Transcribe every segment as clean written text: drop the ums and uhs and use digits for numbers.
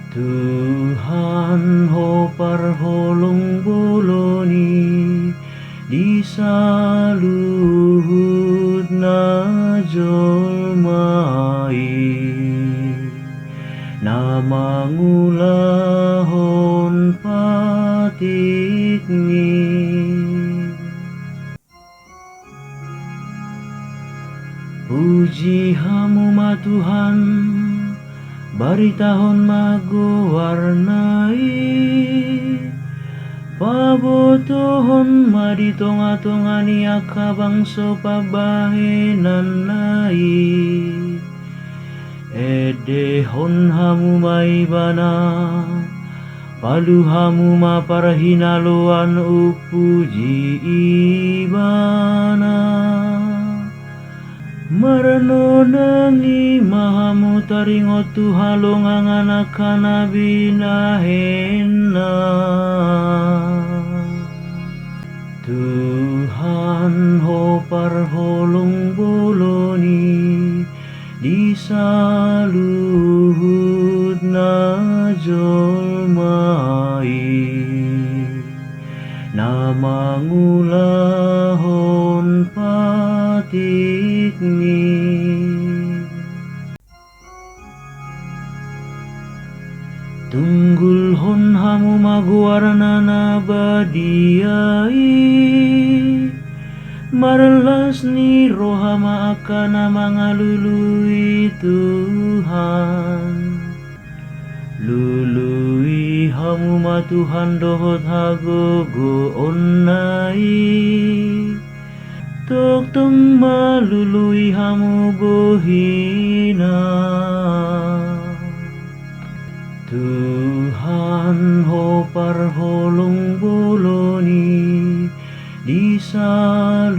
Tuhan ho parholong boloni di saluhud na jolmai na mangulahon patikni. Puji hamu ma Tuhan, baritahon magowarnai, pabotohon ma di tonga-tonga ni akabangso pabahenan nai, edehon hamu mai bana, palu hamu ma parhinaloan upuji ibana. Marano nangi mahamu taringot tuhalong ang anak na binahena. Tuhan ho parholong boloni di saluhud na jolmai na mangulahon patikni. Tunggulhon hamu maguarna na badiai, marlas ni rohama akana mangalului Tuhan. Lului hamu ma Tuhan dohot hagogo onnai, tok tong malului hamu bohina. Tuhan ho parholong boloni di saluhud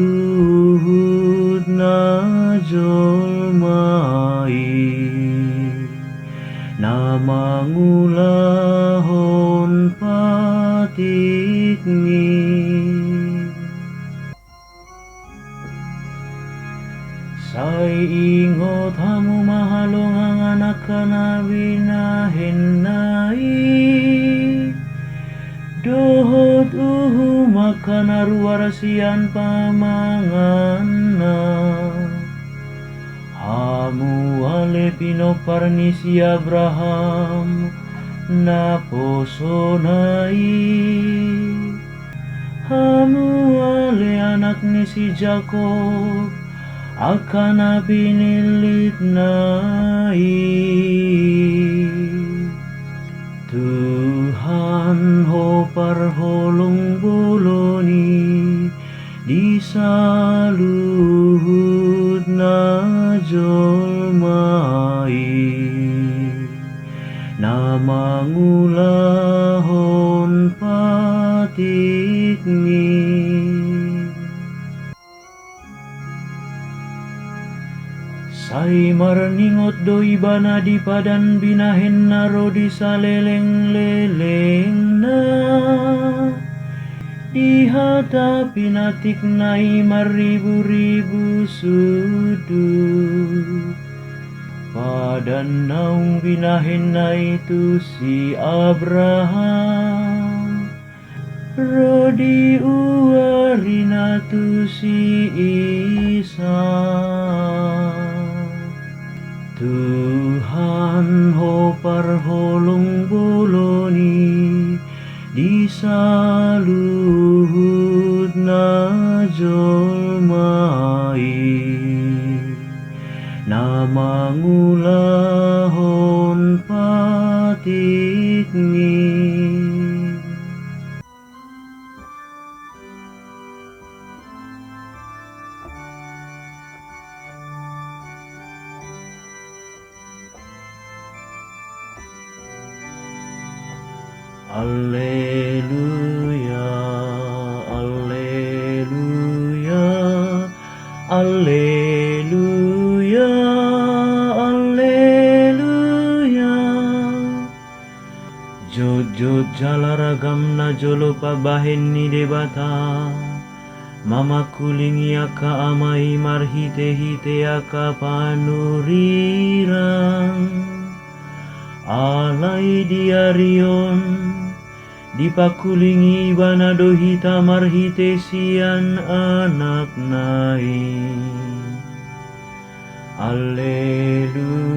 na jolmai na mangulahon patikni. Say ingot hamu mahalong ang anak na binahenai, dohot makana ruarasian pamangana. Hamu ale pinoparni si Abraham na posonai, hamu ale anak ni si Jakob akana pinilit nai. Tuhan ho parholong boloni di saluhud na jolmai na mangulahon patikni. Say marningot doi bana di padan binahen naro di saleleng-leleng na, di hata pinatik nai maribu-ribu sudut. Padan naung binahen na itu si Abraham, rodi uarina tu si Ishak. Tuhan ho parholong boloni di saluhud na jolmai na mangulahon patikni. Alleluia, alleluia, alleluia, alleluia. Jod jalaragam na jolo pabahen ni debata, mama kulingi aka amai marhite-hite aka panurirang. alai diarion, dipakulingi bana dohita marhitesian anak nai. Alleluia.